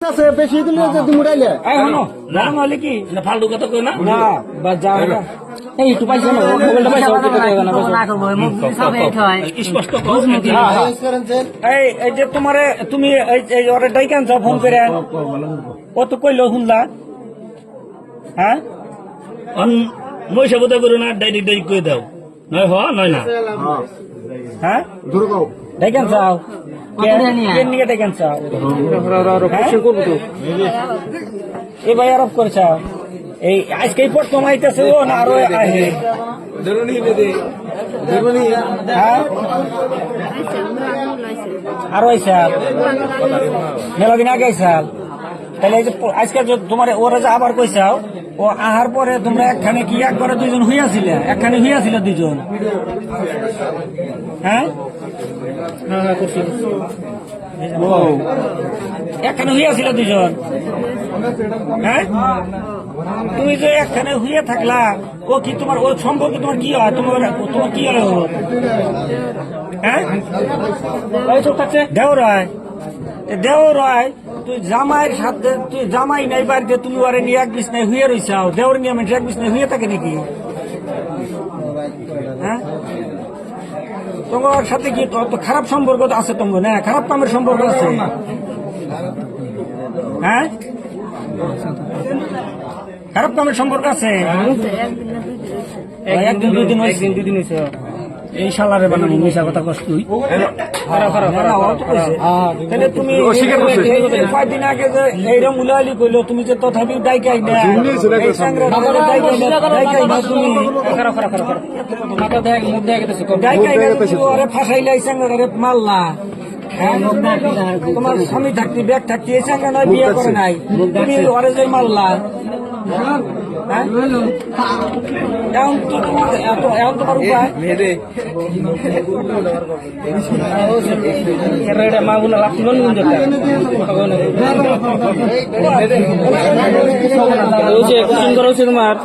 আছে বেশি দিন তুমি উড়াইলে এই হনো না হলে কি না ফালতু কথা কই না না বা যা এই একটু পাইছো না মোবাইলটা পাইছো কত টাকা না না করবো মুখ সব এই হয় স্পষ্ট কও এই এই যে তোমারে তুমি এই ওরে ডাইকান যাও ফোন করে ও তো কইলো শুনলা হ্যাঁ অন মইসা বোধা করো না ডাইরেক্ট কই দাও নয় হ নয় না হ্যাঁ ধরো কও ডাইকান যাও কেন নিয়ে ডাইকান যাও এই ভাই আরব করেছা এই আজকেই প্রথম আইতেছে ও না আরো আহে হ্যাঁ আরো আইসাল মেলা দিন আগে আইসাল তাহলে এই যে আজকে তোমার ওরা যে আবার কইসাও ও আহার পরে তোমরা একখানে কি একবারে দুইজন হইয়াছিলে একখানে হইয়াছিলে দুইজন হ্যাঁ একখানে হইয়াছিল দুইজন হ্যাঁ তুমি যে একখানে হইয়া থাকলা ও কি তোমার ও সম্পর্কে তোমার কি হয় তোমার কি হয় ও হ্যাঁ দেও রয় তুই জামাইয়ের সাথে তুই জামাই নাই বাড়িতে তুমি ওরে নিয়ে এক বিছনায় হইয়া রইছাও দেওর নিয়ে আমি এক বিছনায় হইয়া থাকে নাকি হ্যাঁ তোমার সাথে কি তো খারাপ সম্পর্ক আছে তোমার না খারাপ কামের সম্পর্ক আছে হ্যাঁ খারাপ কামের সম্পর্ক আছে একদিন দুদিন হয়েছে এই শালারে বানানো মিশা কথা কষ্ট তাহলে তুমি কয়েকদিন আগে যে এইরকম উলালি কইলো তুমি যে তথাপি ডাইকাই না ফাঁসাইলে মারলা তোমার স্বামী থাকতে ব্যাগ থাকতে এই সঙ্গে নয় বিয়ে করে নাই তুমি ওরে যে মারলা এখন তোমার উপায় মা বোনা লাগছিল তোমার